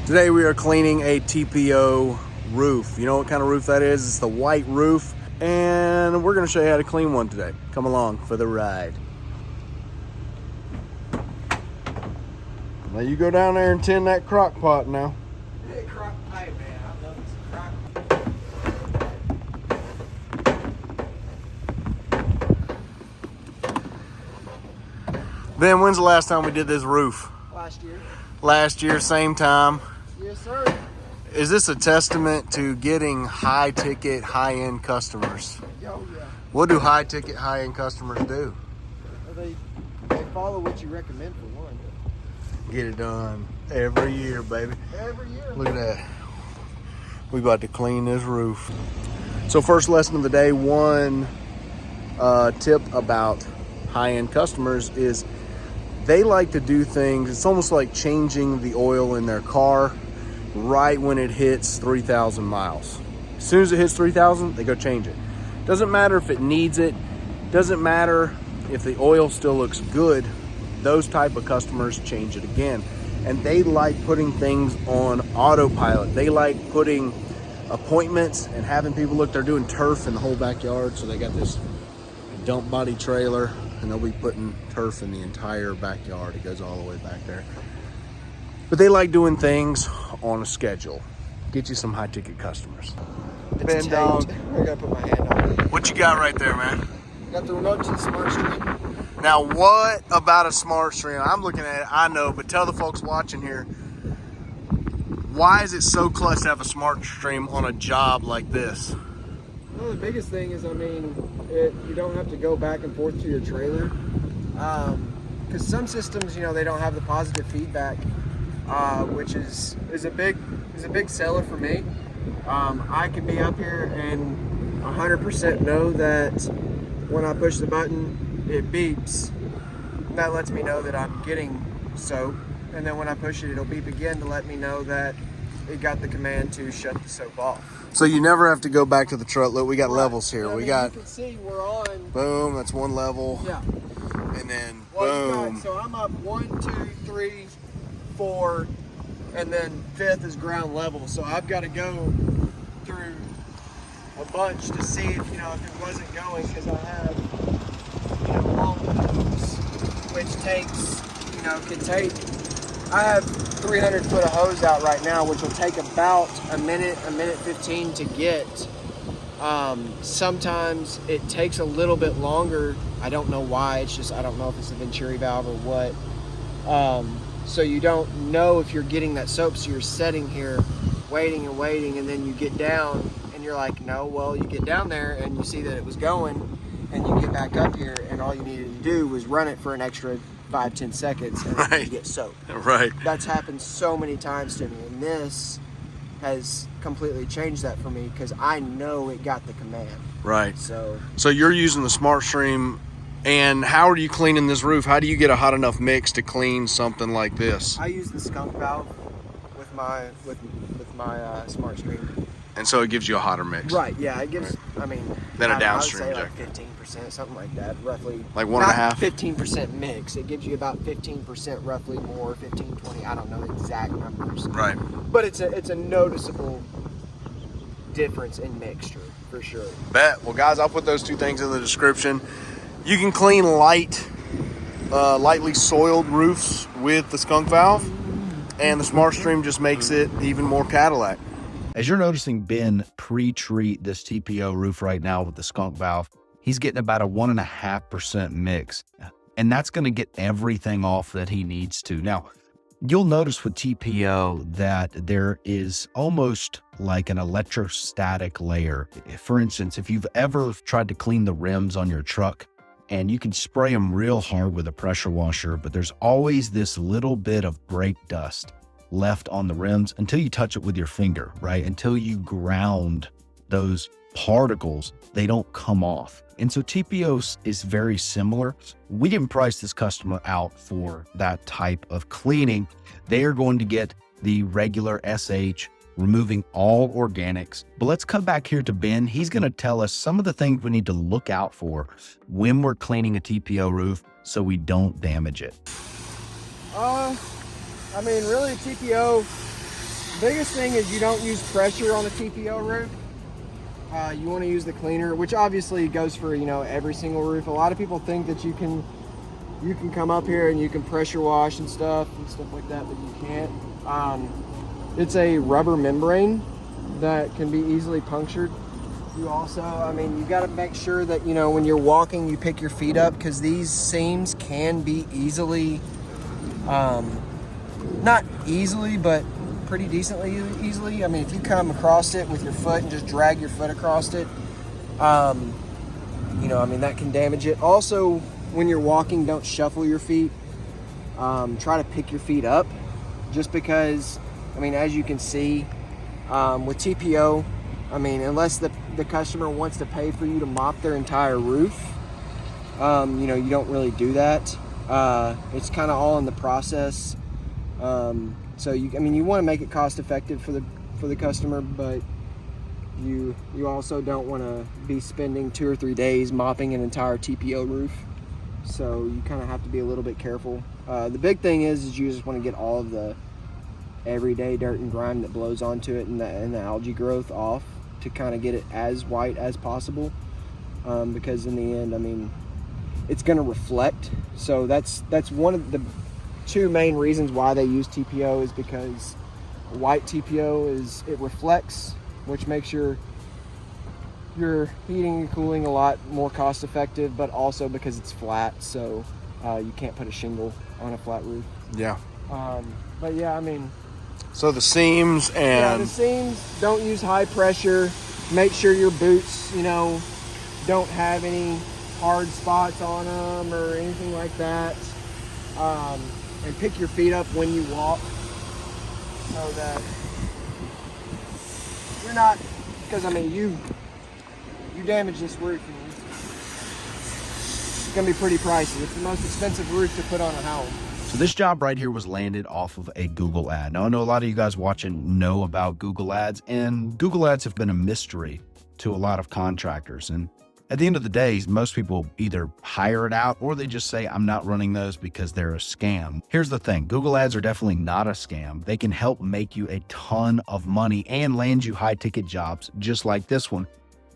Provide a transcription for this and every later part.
Today we are cleaning a TPO roof. You know what kind of roof that is? It's the white roof, and we're gonna show you how to clean one today. Come along for the ride. Now you go down there and tend that crock pot now. Hey, crock pipe, man. I love this crock. Ben, when's the last time we did this roof? Last year. Last year, same time. Yes, sir. Is this a testament to getting high ticket, high end customers? Oh, yeah. What do high ticket, high end customers do? Well, they follow what you recommend for one. Get it done every year, baby. Every year. Look at that. We about to clean this roof. So first lesson of the day, one tip about high-end customers is they like to do things, it's almost like changing the oil in their car right when it hits 3,000 miles. As soon as it hits 3,000, they go change it. Doesn't matter if it needs it, doesn't matter if the oil still looks good, those type of customers change it again. And they like putting things on autopilot. They like putting appointments and having people look, they're doing turf in the whole backyard. So they got this dump body trailer and they'll be putting turf in the entire backyard. It goes all the way back there. But they like doing things on a schedule. Get you some high ticket customers. It's taped. I gotta put my hand on it. What you got right there, man? Got the remote to the smart screen. Now, what about a smart stream? I'm looking at it, I know, but tell the folks watching here, why is it so clutch to have a smart stream on a job like this? Well, the biggest thing is, you don't have to go back and forth to your trailer. Because some systems, they don't have the positive feedback, which is a big seller for me. I can be up here and 100% know that when I push the button, it beeps. That lets me know that I'm getting soap. And then when I push it, it'll beep again to let me know that it got the command to shut the soap off. So you never have to go back to the truck. Look, we got levels here. You can see we're on. Boom, that's one level. Yeah. And then boom. So I'm up 1, 2, 3, 4, and then 5th is ground level. So I've got to go through a bunch to see if it wasn't going, because I have long hose, which takes I have 300 foot of hose out right now, which will take about a minute 15 to get. Sometimes it takes a little bit longer. I don't know why. It's just, I don't know if it's a Venturi valve or what. So you don't know if you're getting that soap. So you're sitting here waiting, and then you get down and you're like, no, well, you get down there and you see that it was going, and you get back up here and all you needed to do was run it for an extra 5-10 seconds and then you get soap. Right. That's happened so many times to me, and this has completely changed that for me because I know it got the command. Right. So you're using the smart stream, and how are you cleaning this roof? How do you get a hot enough mix to clean something like this? I use the skunk valve with my smart stream. And so it gives you a hotter mix. Right, yeah, it gives, Then a downstream I would say injector. like 15%, something like that, roughly. Like 1.5? 15% mix. It gives you about 15% roughly more, 15, 20, I don't know exact numbers. Right. But it's a noticeable difference in mixture, for sure. Bet. Well, guys, I'll put those two things in the description. You can clean lightly soiled roofs with the skunk valve, and the smart stream just makes it even more Cadillac. As you're noticing Ben pre-treat this TPO roof right now with the skunk valve, he's getting about a 1.5% mix, and that's going to get everything off that he needs to. Now, you'll notice with TPO that there is almost like an electrostatic layer. For instance, if you've ever tried to clean the rims on your truck, and you can spray them real hard with a pressure washer, but there's always this little bit of brake dust left on the rims until you touch it with your finger, right? Until you ground those particles, they don't come off. And so TPO is very similar. We didn't price this customer out for that type of cleaning. They are going to get the regular SH, removing all organics. But let's come back here to Ben. He's going to tell us some of the things we need to look out for when we're cleaning a TPO roof so we don't damage it. Really TPO, Biggest thing is you don't use pressure on a TPO roof. You want to use the cleaner, which obviously goes for, you know, every single roof. A lot of people think that you can come up here and you can pressure wash and stuff like that, but you can't. It's a rubber membrane that can be easily punctured. You also, I mean, you got to make sure that, you know, when you're walking, you pick your feet up, because these seams can be easily, not easily, but pretty decently easily. I mean, if you come across it with your foot and just drag your foot across it, you know, I mean, that can damage it. Also, when you're walking, don't shuffle your feet. Try to pick your feet up, just because, I mean, as you can see, with TPO, I mean, unless the customer wants to pay for you to mop their entire roof, you know, you don't really do that. It's kind of all in the process. So I mean, you want to make it cost effective for the customer, but you also don't want to be spending 2 or 3 days mopping an entire TPO roof. So you kind of have to be a little bit careful. The big thing is you just want to get all of the everyday dirt and grime that blows onto it and the algae growth off, to kind of get it as white as possible, because in the end, I mean, it's going to reflect. So that's one of the 2 main reasons why they use TPO, is because white TPO it reflects, which makes your heating and cooling a lot more cost effective, but also because it's flat, so you can't put a shingle on a flat roof. Yeah. But yeah, I mean, So the seams and the seams, don't use high pressure. Make sure your boots, you know, don't have any hard spots on them or anything like that. And pick your feet up when you walk, so that you're not, because I mean, you damage this roof, and it's gonna be pretty pricey. It's the most expensive roof to put on a house. So this job right here was landed off of a Google ad. Now, I know a lot of you guys watching know about Google ads, and Google ads have been a mystery to a lot of contractors. And at the end of the day, most people either hire it out or they just say, I'm not running those because they're a scam. Here's the thing. Google ads are definitely not a scam. They can help make you a ton of money and land you high ticket jobs just like this one.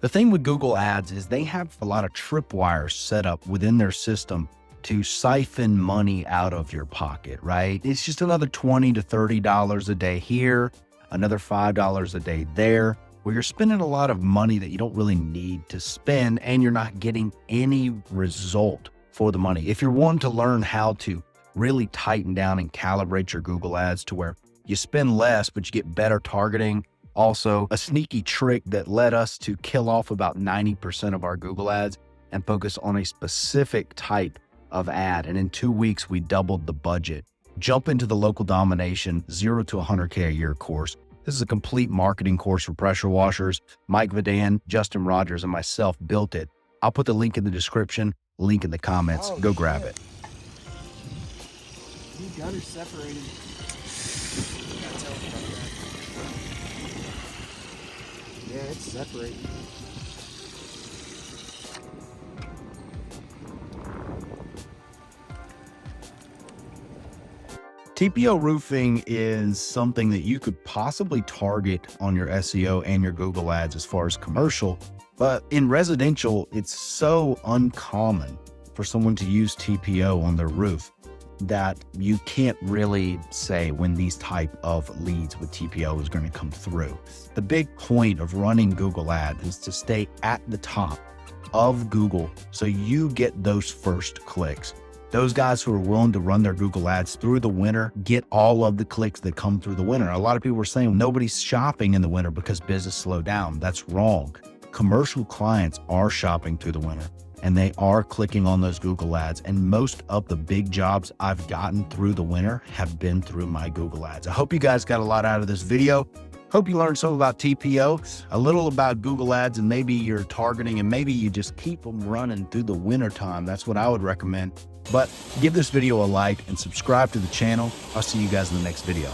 The thing with Google ads is they have a lot of tripwires set up within their system to siphon money out of your pocket, right? It's just another $20 to $30 a day here, another $5 a day there, where you're spending a lot of money that you don't really need to spend, and you're not getting any result for the money. If you're wanting to learn how to really tighten down and calibrate your Google ads to where you spend less, but you get better targeting. Also, a sneaky trick that led us to kill off about 90% of our Google ads and focus on a specific type of ad. And in 2 weeks, we doubled the budget. Jump into the Local Domination 0 to 100K a year course. This is a complete marketing course for pressure washers. Mike Vadan, Justin Rogers, and myself built it. I'll put the link in the description, link in the comments. Go grab it. These gutters separated. Gotta tell them about that. Yeah, it's separated. TPO roofing is something that you could possibly target on your SEO and your Google ads as far as commercial, but in residential, it's so uncommon for someone to use TPO on their roof that you can't really say when these type of leads with TPO is going to come through. The big point of running Google ads is to stay at the top of Google so you get those first clicks. Those guys who are willing to run their Google ads through the winter get all of the clicks that come through the winter. A lot of people were saying nobody's shopping in the winter because business slowed down. That's wrong. Commercial clients are shopping through the winter and they are clicking on those Google ads. And most of the big jobs I've gotten through the winter have been through my Google ads. I hope you guys got a lot out of this video. Hope you learned some about TPO, a little about Google ads, and maybe you're targeting and maybe you just keep them running through the winter time. That's what I would recommend. But give this video a like and subscribe to the channel. I'll see you guys in the next video.